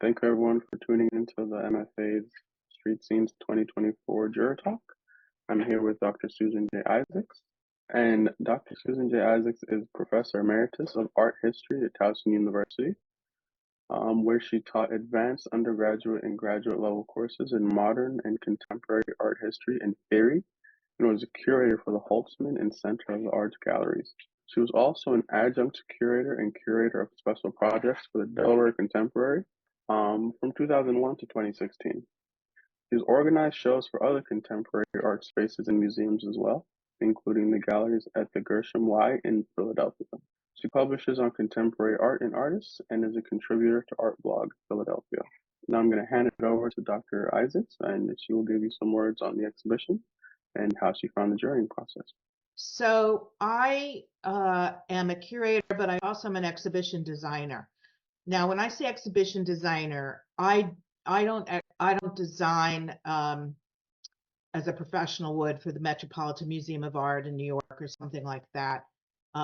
Thank you everyone for tuning into the MFA's Street Scenes 2024 Juror Talk. I'm here with Dr. Susan J. Isaacs, and Dr. Susan J. Isaacs is Professor Emeritus of Art History at Towson University, where she taught advanced undergraduate and graduate level courses in modern and contemporary art history and theory, and was a curator for the Holtzman and Center of the Arts Galleries. She was also an adjunct curator and curator of special projects for the Delaware Contemporary from 2001 to 2016. She's organized shows for other contemporary art spaces and museums as well, including the galleries at the Gershom Y in Philadelphia. She publishes on contemporary art and artists and is a contributor to Art Blog Philadelphia. Now I'm going to hand it over to Dr. Isaacs, and she will give you some words on the exhibition and how she found the jurying process. So I am a curator, but I also am an exhibition designer. Now, when I say exhibition designer, I don't design as a professional would for the Metropolitan Museum of Art in New York or something like that,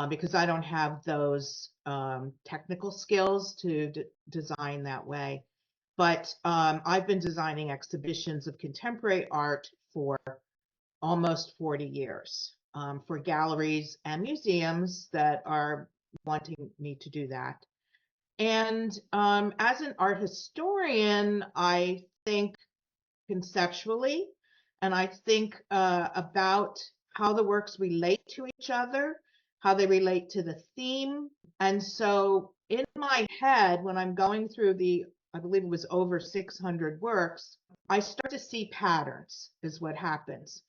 because I don't have those technical skills to design that way. But I've been designing exhibitions of contemporary art for almost 40 years for galleries and museums that are wanting me to do that. And as an art historian, I think conceptually, and I think about how the works relate to each other, how they relate to the theme. And so in my head, when I'm going through I believe it was over 600 works, I start to see patterns is what happens.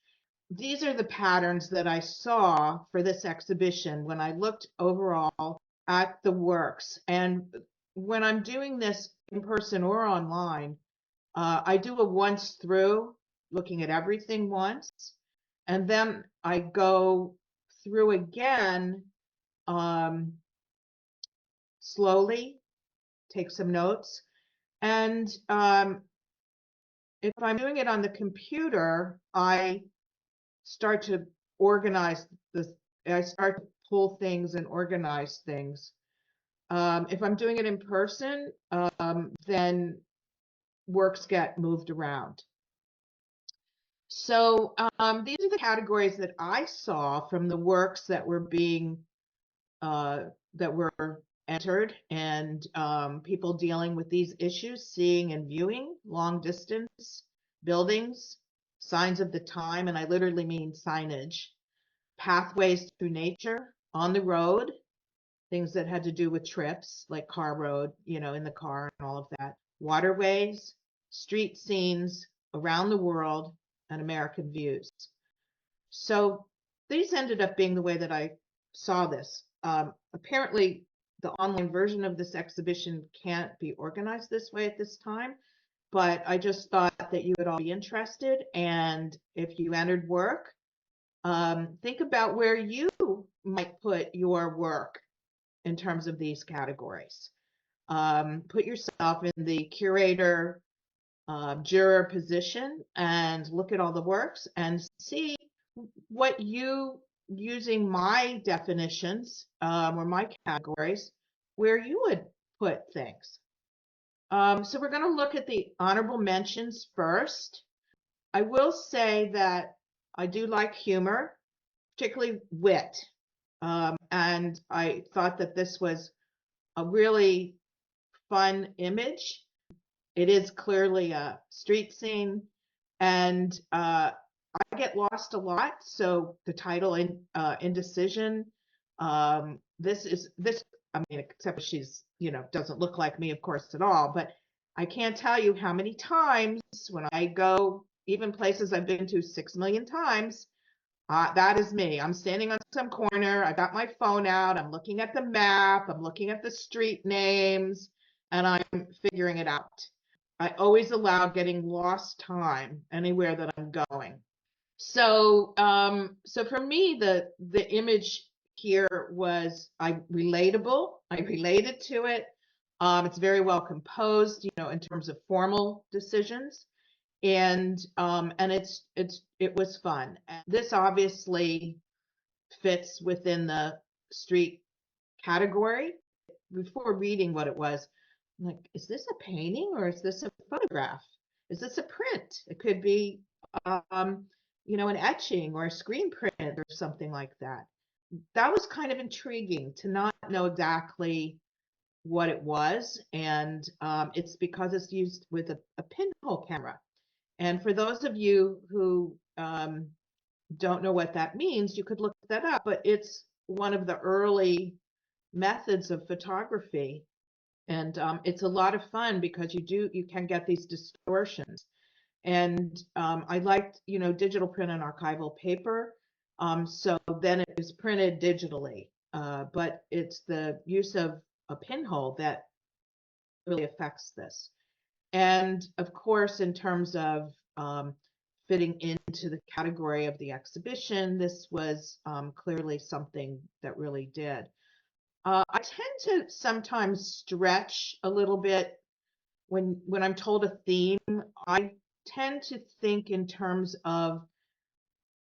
These are the patterns that I saw for this exhibition when I looked overall at the works. And when I'm doing this in person or online, I do a once through, looking at everything once, and then I go through again slowly, take some notes. And if I'm doing it on the computer, I start to organize this. I start to pull things and organize things. If I'm doing it in person, then works get moved around. So these are the categories that I saw from the works that were being that were entered, and people dealing with these issues, seeing and viewing, long distance, buildings, signs of the time, and I literally mean signage, pathways through nature, on the road, things that had to do with trips, like car road, in the car and all of that, waterways, street scenes around the world, and American views. So these ended up being the way that I saw this. Apparently, the online version of this exhibition can't be organized this way at this time, but I just thought that you would all be interested. And if you entered work, think about where you might put your work in terms of these categories. Put yourself in the curator, juror position and look at all the works and see what you, using my definitions or my categories, where you would put things. So we're going to look at the honorable mentions first. I will say that I do like humor, particularly wit. And I thought that this was a really fun image. It is clearly a street scene, and I get lost a lot. So the title, Indecision, this, I mean, except she's, doesn't look like me, of course, at all, but I can't tell you how many times when I go, even places I've been to 6 million times, that is me. I'm standing on some corner, I got my phone out, I'm looking at the map, I'm looking at the street names, and I'm figuring it out. I always allow getting lost time anywhere that I'm going. So, so for me, the image here was relatable. I related to it. It's very well composed, in terms of formal decisions, and it was fun. And this obviously fits within the street category. Before reading what it was, like, is this a painting or is this a photograph? Is this a print? It could be, um, an etching or a screen print or something like that. That was kind of intriguing to not know exactly what it was, and it's because it's used with a pinhole camera. And for those of you who don't know what that means, you could look that up, but it's one of the early methods of photography. And it's a lot of fun because you can get these distortions. And I liked, digital print and archival paper. So then it was printed digitally, but it's the use of a pinhole that really affects this. And of course, in terms of fitting into the category of the exhibition, this was clearly something that really did. I tend to sometimes stretch a little bit when I'm told a theme. I tend to think in terms of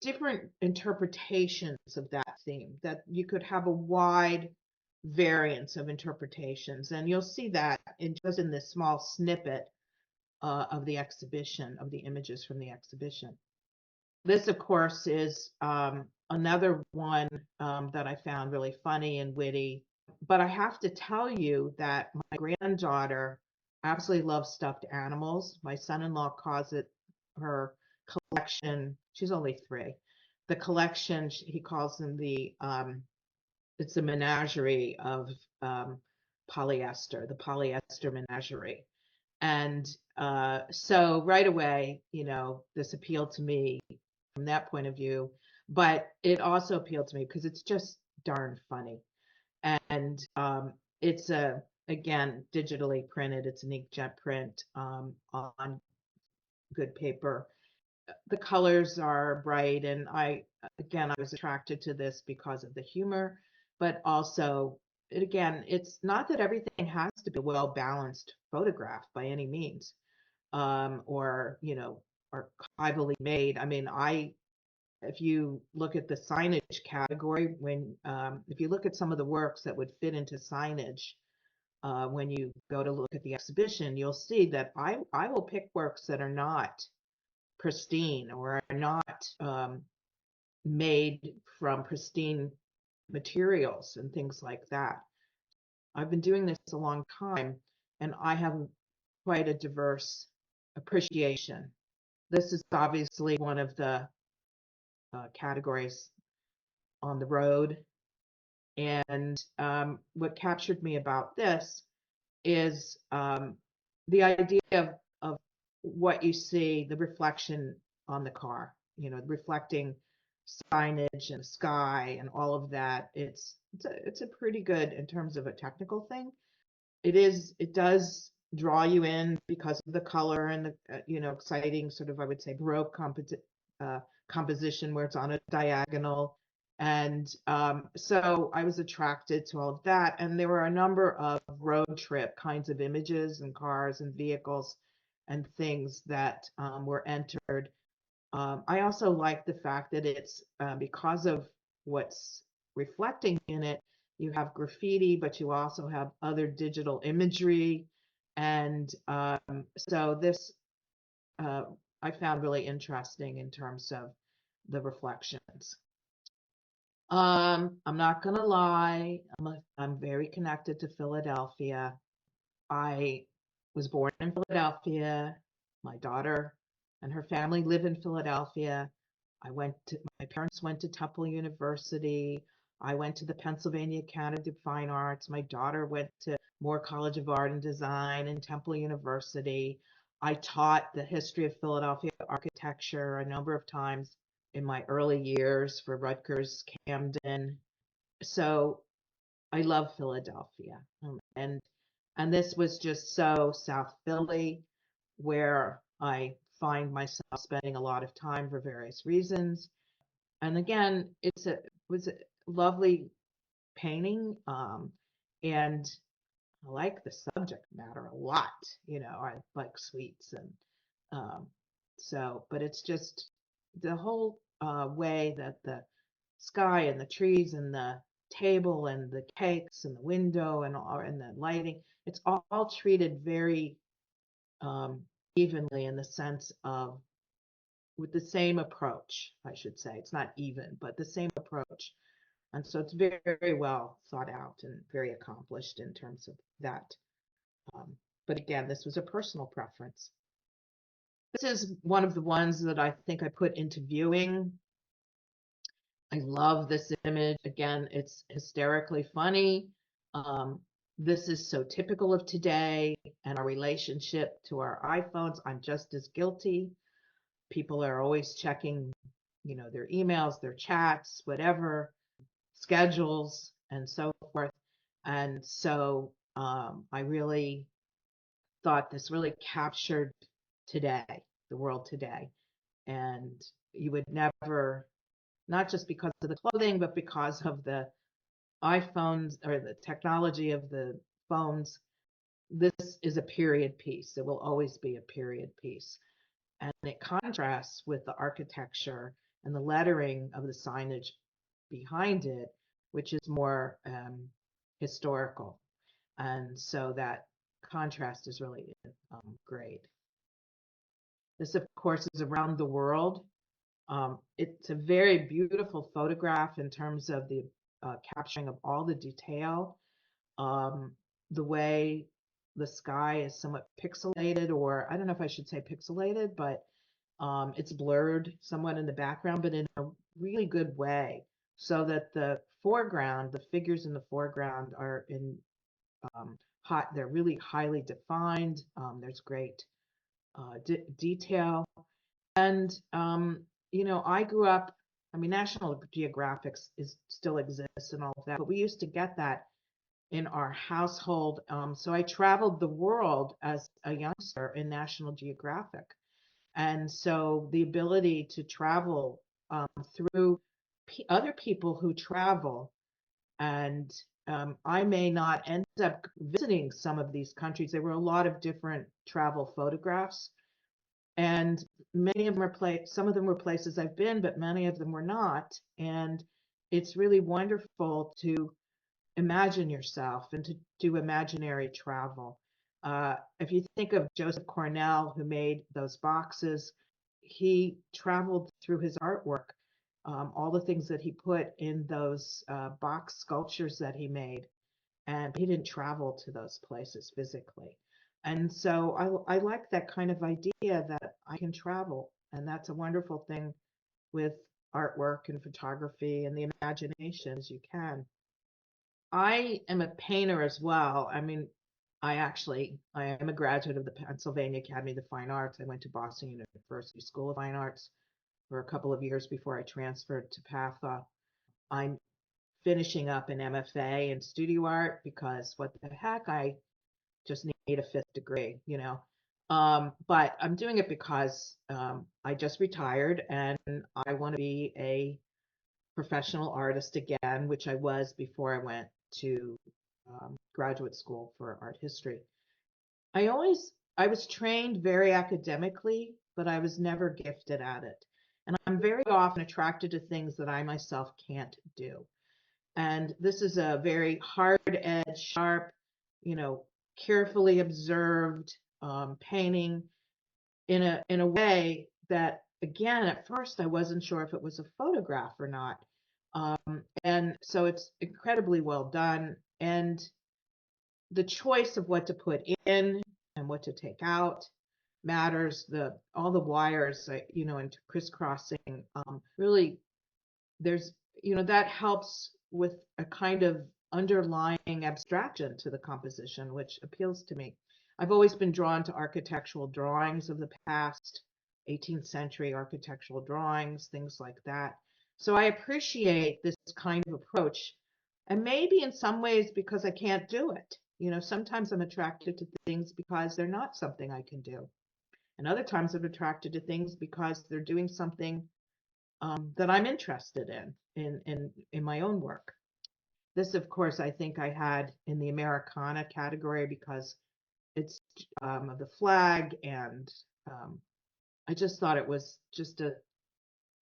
different interpretations of that theme, that you could have a wide variance of interpretations. And you'll see that just in this small snippet of the exhibition, of the images from the exhibition. This, of course, is another one that I found really funny and witty. But I have to tell you that my granddaughter absolutely loves stuffed animals. My son-in-law calls it her collection. She's only 3. The collection, he calls them it's a menagerie of polyester, the polyester menagerie. And so right away, this appealed to me from that point of view, but it also appealed to me because it's just darn funny. And it's again, digitally printed. It's an inkjet print on good paper. The colors are bright, and I was attracted to this because of the humor, but also it's not that everything has to be a well balanced photograph by any means, or archivally made. I mean, if you look at the signage category, if you look at some of the works that would fit into signage, when you go to look at the exhibition, you'll see that I will pick works that are not pristine or are not made from pristine materials and things like that. I've been doing this a long time, and I have quite a diverse appreciation. This is obviously one of the categories on the road. And what captured me about this is the idea of what you see, the reflection on the car, reflecting signage and sky and all of that. It's a pretty good in terms of a technical thing. It does draw you in because of the color and the exciting sort of, I would say, Baroque composition where it's on a diagonal. And so I was attracted to all of that. And there were a number of road trip kinds of images and cars and vehicles and things that were entered. I also like the fact that it's because of what's reflecting in it, you have graffiti, but you also have other digital imagery. And so this uh, I found really interesting in terms of the reflections. I'm not gonna lie, I'm very connected to Philadelphia. I was born in Philadelphia. My daughter and her family live in Philadelphia. My parents went to Temple University. I went to the Pennsylvania Academy of Fine Arts. My daughter went to Moore College of Art and Design and Temple University. I taught the history of Philadelphia architecture a number of times in my early years for Rutgers, Camden. So I love Philadelphia. And this was just so South Philly, where I find myself spending a lot of time for various reasons. And again, it was a lovely painting, and I like the subject matter a lot. I like sweets, and um, but it's just the whole way that the sky and the trees and the table and the cakes and the window and the lighting. It's all treated very um, evenly in the sense of with the same approach, I should say. It's not even, but the same approach. And so it's very, very well thought out and very accomplished in terms of that. Um, but again, this was a personal preference. This is one of the ones that I think I put into viewing. I love this image. Again, it's hysterically funny. Um, this is so typical of today and our relationship to our iPhones. I'm just as guilty. People are always checking, their emails, their chats, whatever, schedules, and so forth. And so I really thought this really captured today, the world today. And you would never, not just because of the clothing, but because of the iPhones or the technology of the phones, this is a period piece. It will always be a period piece. And it contrasts with the architecture and the lettering of the signage behind it, which is more historical. And so that contrast is really great. This, of course, is around the world. It's a very beautiful photograph in terms of the capturing of all the detail. Um, the way the sky is somewhat pixelated, or I don't know if I should say pixelated, but it's blurred somewhat in the background, but in a really good way, so that the foreground, the figures in the foreground are in hot, they're really highly defined. There's great detail. And, I grew up, I mean, National Geographic still exists and all of that, but we used to get that in our household. So I traveled the world as a youngster in National Geographic. And so the ability to travel through other people who travel, and I may not end up visiting some of these countries. There were a lot of different travel photographs, and many of them some of them were places I've been, but many of them were not. And it's really wonderful to imagine yourself and to do imaginary travel. If you think of Joseph Cornell, who made those boxes, he traveled through his artwork, all the things that he put in those box sculptures that he made, and he didn't travel to those places physically. And so I like that kind of idea that I can travel, and that's a wonderful thing with artwork and photography and the imagination as you can. I am a painter as well. I mean, I am a graduate of the Pennsylvania Academy of the Fine Arts. I went to Boston University School of Fine Arts for a couple of years before I transferred to PATHA. I'm finishing up an MFA in studio art because what the heck, I just need a fifth degree. But I'm doing it because I just retired and I want to be a professional artist again, which I was before I went to graduate school for art history. I was trained very academically, but I was never gifted at it. And I'm very often attracted to things that I myself can't do. And this is a very hard edge, sharp, you know, carefully observed painting in a way that, again, at first I wasn't sure if it was a photograph or not. And so it's incredibly well done. And the choice of what to put in and what to take out matters. All the wires, and crisscrossing, really, there's, that helps with a kind of underlying abstraction to the composition, which appeals to me. I've always been drawn to architectural drawings of the past, 18th century architectural drawings, things like that. So I appreciate this kind of approach. And maybe in some ways because I can't do it. Sometimes I'm attracted to things because they're not something I can do. And other times I'm attracted to things because they're doing something that I'm interested in my own work. This, of course, I think I had in the Americana category because it's of the flag, and I just thought it was just a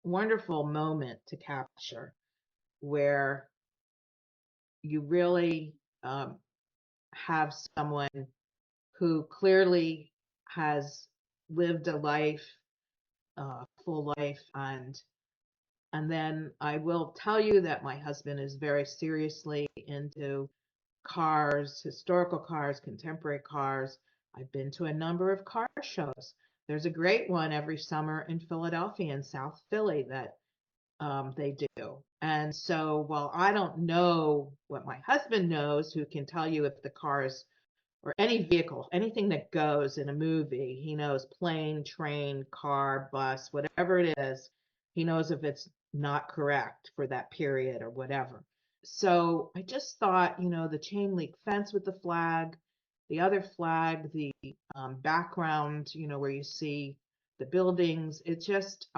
wonderful moment to capture where you really have someone who clearly has lived a life, full life, and then I will tell you that my husband is very seriously into cars, historical cars, contemporary cars. I've been to a number of car shows. There's a great one every summer in Philadelphia, in South Philly, that they do. And so while I don't know what my husband knows, who can tell you if the car is, or any vehicle, anything that goes in a movie, he knows plane, train, car, bus, whatever it is, he knows if it's not correct for that period or whatever. So I just thought, the chain link fence with the flag, the other flag, the background, where you see the buildings, it just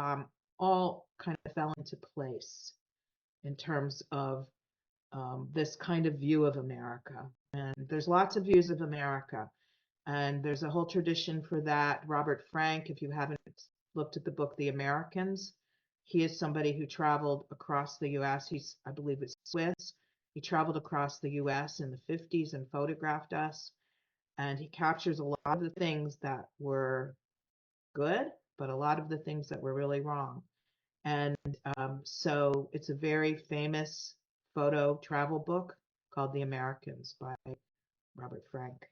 all kind of fell into place in terms of this kind of view of America. And there's lots of views of America. And there's a whole tradition for that. Robert Frank, if you haven't looked at the book The Americans, he is somebody who traveled across the US. He's, I believe it's Swiss. He traveled across the US in the 50s and photographed us. And he captures a lot of the things that were good, but a lot of the things that were really wrong. And so it's a very famous photo travel book called The Americans by Robert Frank.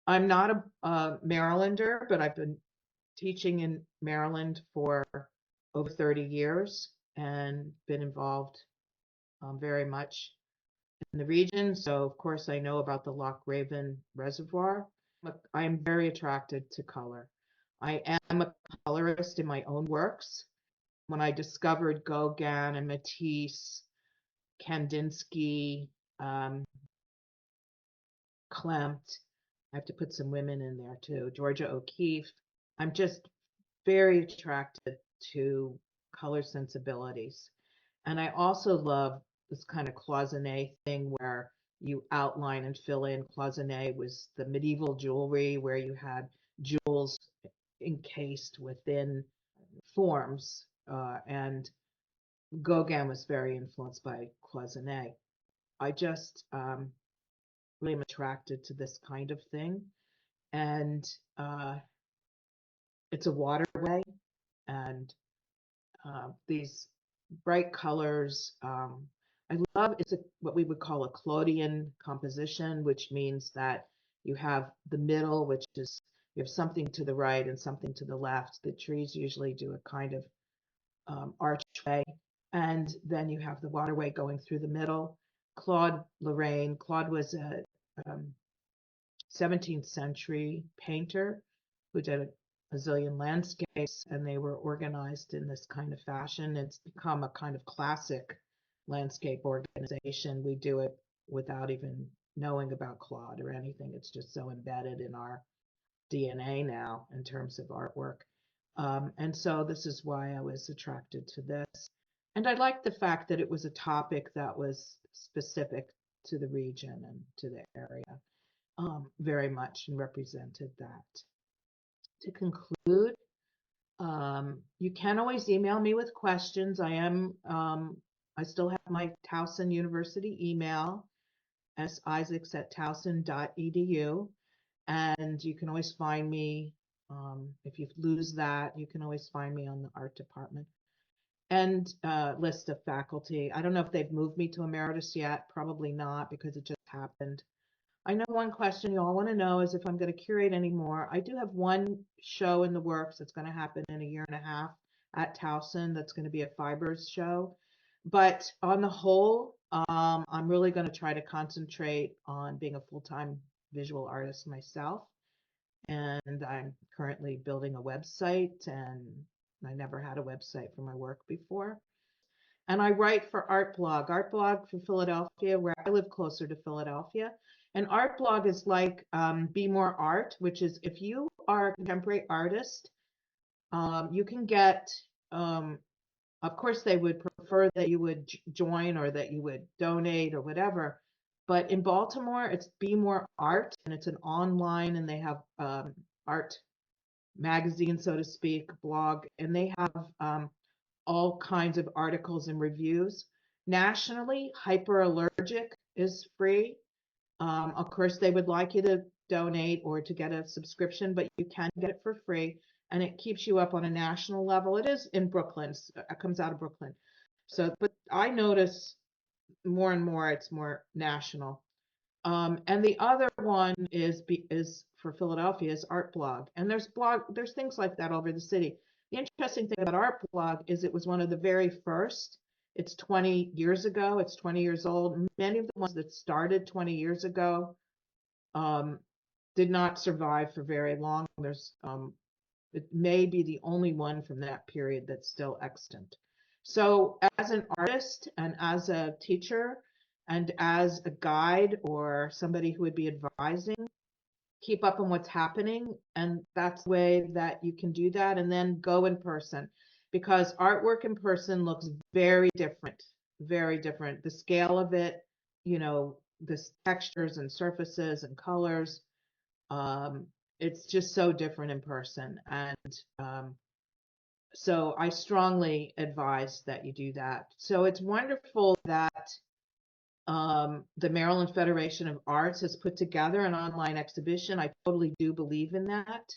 I'm not a Marylander, but I've been teaching in Maryland for over 30 years and been involved very much in the region. So, of course, I know about the Loch Raven Reservoir. I am very attracted to color. I am a colorist in my own works. When I discovered Gauguin and Matisse, Kandinsky, um, Klimt, I have to put some women in there too, Georgia O'Keeffe, I'm just very attracted to color sensibilities. And I also love this kind of cloisonne thing where you outline and fill in. Cloisonne was the medieval jewelry where you had jewels encased within forms. And Gauguin was very influenced by cloisonne. I just really am attracted to this kind of thing. And it's a waterway, and these bright colors. I love it's what we would call a Claudian composition, which means that you have the middle, which is you have something to the right and something to the left. The trees usually do a kind of archway, and then you have the waterway going through the middle. Claude Lorraine. Claude was a 17th century painter who did a zillion landscapes, and they were organized in this kind of fashion. It's become a kind of classic landscape organization. We do it without even knowing about Claude or anything. It's just so embedded in our DNA now in terms of artwork. And so this is why I was attracted to this. And I liked the fact that it was a topic that was specific to the region and to the area very much and represented that. To conclude, you can always email me with questions. I still have my Towson University email, isaacs@towson.edu, and you can always find me. If you lose that, you can always find me on the art department and list of faculty. I don't know if they've moved me to emeritus yet. Probably not, because it just happened. I know one question you all want to know is if I'm going to curate anymore. I do have one show in the works that's going to happen in a year and a half at Towson. That's going to be a fibers show. But on the whole, I'm really going to try to concentrate on being a full-time visual artist myself. And I'm currently building a website, and I never had a website for my work before. And I write for Art Blog for Philadelphia, where I live closer to Philadelphia. And Art Blog is like Be More Art, which is if you are a contemporary artist, you can get, of course, they would prefer that you would join or that you would donate or whatever. But in Baltimore, it's Be More Art, and it's an online, and they have art magazine, so to speak, blog, and they have all kinds of articles and reviews. Nationally, Hyperallergic is free. Of course, they would like you to donate or to get a subscription, but you can get it for free, and it keeps you up on a national level. It is in Brooklyn. It comes out of Brooklyn. So, but I notice more and more it's more national. And the other one is for Philadelphia is Art Blog, and there's things like that all over the city. The interesting thing about Art Blog is it was one of the very first. It's 20 years ago. It's 20 years old. Many of the ones that started 20 years ago um, did not survive for very long. It may be the only one from that period that's still extant. So, as an artist and as a teacher and as a guide or somebody who would be advising, keep up on what's happening. And that's the way that you can do that. And then go in person because artwork in person looks very different, very different. The scale of it, the textures and surfaces and colors. Um, it's just so different in person. And so I strongly advise that you do that. So it's wonderful that the Maryland Federation of Arts has put together an online exhibition. I totally do believe in that.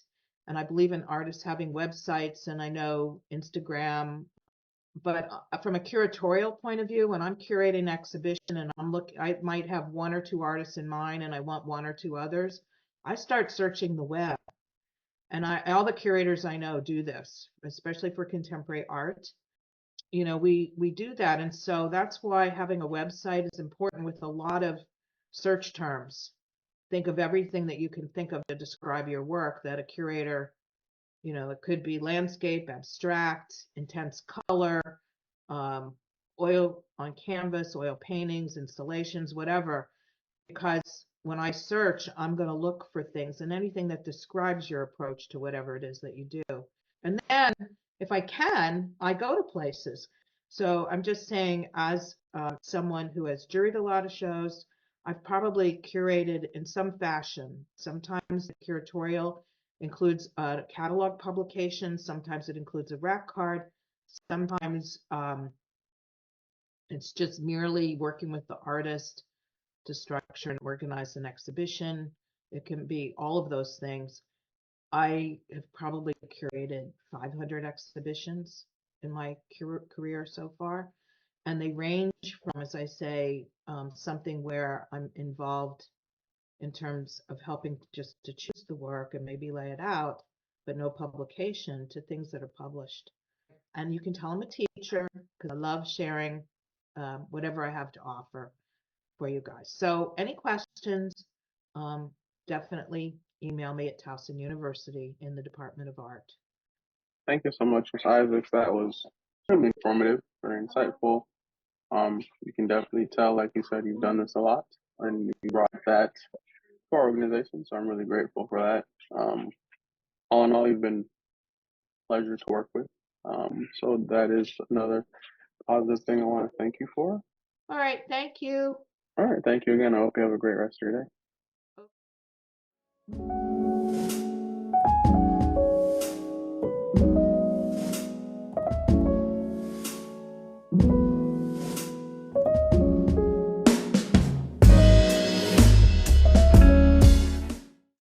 And I believe in artists having websites, and I know Instagram. But from a curatorial point of view, when I'm curating an exhibition and I might have one or two artists in mind and I want one or two others, I start searching the web. And all the curators I know do this, especially for contemporary art. We do that, and so that's why having a website is important with a lot of search terms. Think of everything that you can think of to describe your work that a curator, it could be landscape, abstract, intense color, um, oil on canvas, oil paintings, installations, whatever, because when I search, I'm going to look for things and anything that describes your approach to whatever it is that you do. And then, if I can, I go to places. So I'm just saying, as someone who has juried a lot of shows, I've probably curated in some fashion. Sometimes the curatorial includes a catalog publication, sometimes it includes a rack card, sometimes it's just merely working with the artist to structure and organize an exhibition. It can be all of those things. I have probably curated 500 exhibitions in my career so far, and they range from, as I say, something where I'm involved in terms of helping just to choose the work and maybe lay it out, but no publication, to things that are published. And you can tell I'm a teacher because I love sharing whatever I have to offer for you guys. So any questions, um, definitely email me at Towson University in the Department of Art. Thank you so much, Ms. Isaacs. That was extremely informative, very insightful. You can definitely tell, like you said, you've done this a lot and you brought that to our organization. So I'm really grateful for that. All in all, you've been a pleasure to work with. So that is another positive thing I want to thank you for. All right, thank you. All right, thank you again. I hope you have a great rest of your day.